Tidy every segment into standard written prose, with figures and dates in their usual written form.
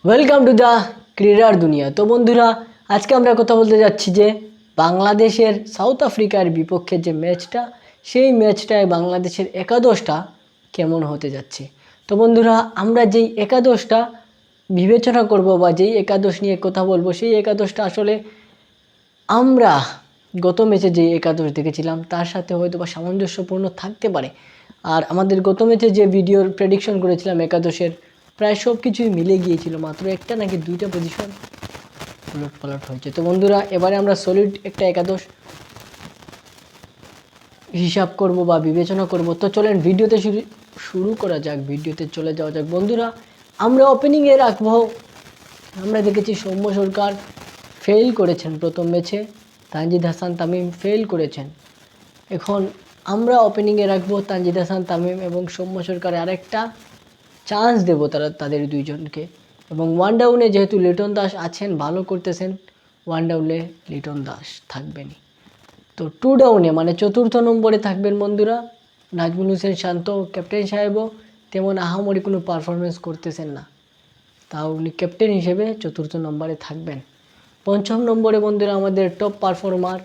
Welcome to the ক্রীড়ার দুনিয়া। তো বন্ধুরা, আজকে আমরা কথা বলতে যাচ্ছি যে বাংলাদেশের সাউথ আফ্রিকার বিপক্ষে যে ম্যাচটা, সেই ম্যাচটায় বাংলাদেশের একাদশটা কেমন হতে যাচ্ছে। তো বন্ধুরা, আমরা যেই একাদশটা বিবেচনা করব বা যেই একাদশ নিয়ে কথা বলবো, সেই একাদশটা আসলে আমরা গত ম্যাচে যে একাদশ দেখেছিলাম তার সাথে হয়তো বা সামঞ্জস্যপূর্ণ থাকতে পারে। আর আমাদের গত ম্যাচে যে ভিডিওর প্রেডিকশন করেছিলাম একাদশের, প্রায় সব কিছুই মিলে গিয়েছিল, মাত্র একটা নাকি দুইটা পজিশন উলটপালট হয়েছে। তো বন্ধুরা, এবারে আমরা সলিড একটা একাদশ হিসাব করব বা বিবেচনা করব। তো চলেন ভিডিওতে শুরু করা যাক, ভিডিওতে চলে যাওয়া যাক। বন্ধুরা, আমরা ওপেনিংয়ে রাখবো, আমরা দেখেছি সৌম্য সরকার ফেল করেছেন প্রথম ম্যাচে, তানজিদ হাসান তামিম ফেল করেছেন। এখন আমরা ওপেনিংয়ে রাখবো তানজিদ হাসান তামিম এবং সৌম্য সরকারে আরেকটা চান্স দেব তাদের দুইজনকে। এবং ওয়ান ডাউনে যেহেতু লিটন দাস আছেন, ভালো করতেছেন, ওয়ান ডাউনে লিটন দাস থাকবেনই। তো টু ডাউনে মানে চতুর্থ নম্বরে থাকবেন বন্ধুরা নাজমুল হোসেন শান্ত। ক্যাপ্টেন সাহেবও তেমন আহামরি কোনো পারফরমেন্স করতেছেন না, তাও উনি ক্যাপ্টেন হিসেবে চতুর্থ নম্বরে থাকবেন। পঞ্চম নম্বরে বন্ধুরা আমাদের টপ পারফর্মার,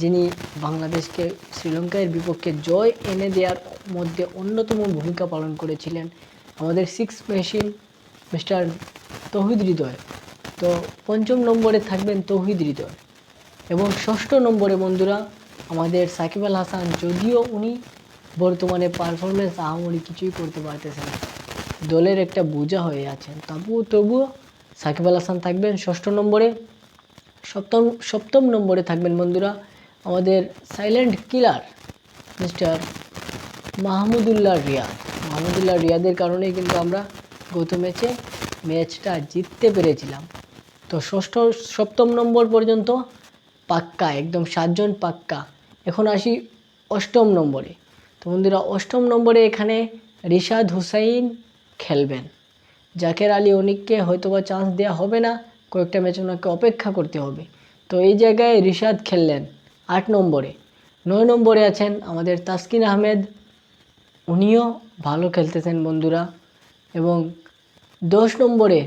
যিনি বাংলাদেশকে শ্রীলঙ্কার বিপক্ষে জয় এনে দেওয়ার মধ্যে অন্যতম ভূমিকা পালন করেছিলেন, আমাদের সিক্স মেশিন মিস্টার তৌহিদ হৃদয়। তো পঞ্চম নম্বরে থাকবেন তৌহিদ হৃদয়। এবং ষষ্ঠ নম্বরে বন্ধুরা আমাদের সাকিব আল হাসান, যদিও উনি বর্তমানে পারফরমেন্স আহামরি কিছুই করতে পারতেছেন না, দলের একটা বোঝা হয়ে আছেন, তবুও সাকিব আল হাসান থাকবেন ষষ্ঠ নম্বরে। সপ্তম নম্বরে থাকবেন বন্ধুরা আমাদের সাইলেন্ট কিলার মিস্টার মাহমুদুল্লাহ রিয়াদের কারণেই কিন্তু আমরা গত ম্যাচটা জিততে পেরেছিলাম। তো সপ্তম নম্বর পর্যন্ত পাক্কা, একদম 7 জন পাক্কা। এখন আসি অষ্টম নম্বরে। তো বন্ধুরা, অষ্টম নম্বরে এখানে রিশাদ হুসাইন খেলবেন। জাকের আলী অনিককে হয়তোবা চান্স দেওয়া হবে না, কয়েকটা ম্যাচ ওনাকে অপেক্ষা করতে হবে। তো এই জায়গায় রিশাদ খেললেন 8 নম্বরে। 9 নম্বরে আছেন আমাদের তাসকিন আহমেদ, উনিও ভালো খেলতেছেন বন্ধুরা। এবং 10 নম্বরে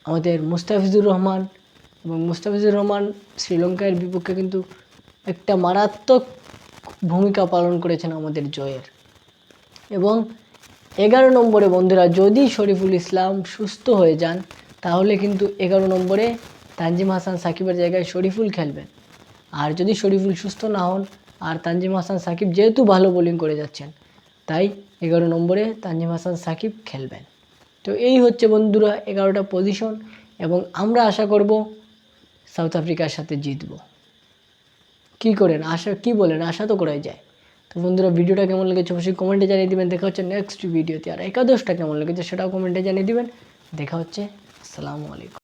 আমাদের মুস্তাফিজুর রহমান, এবং মুস্তাফিজুর রহমান শ্রীলঙ্কার বিপক্ষে কিন্তু একটা মারাত্মক ভূমিকা পালন করেছেন আমাদের জয়ের। এবং 11 নম্বরে বন্ধুরা, যদি শরীফুল ইসলাম সুস্থ হয়ে যান তাহলে কিন্তু 11 নম্বরে তানজিম হাসান সাকিবের জায়গায় শরীফুল খেলবেন। আর যদি শরীফুল সুস্থ না হন, আর তানজিম হাসান সাকিব যেহেতু ভালো বোলিং করে যাচ্ছেন, তাই 11 নম্বরে তানজিম হাসান সাকিব খেলবেন। তো এই হচ্ছে বন্ধুরা 11টা পজিশন, এবং আমরা আশা করব সাউথ আফ্রিকার সাথে জিতব। কি বলেন, আশা তো করাই যায়। তো বন্ধুরা, ভিডিওটা কেমন লেগেছে অবশ্যই কমেন্টে জানিয়ে দিবেন। দেখা হচ্ছে নেক্সট ভিডিওতে। আর একাদশটা কেমন লেগেছে সেটাও কমেন্টে জানিয়ে দিবেন। দেখা হচ্ছে। আসসালামু আলাইকুম।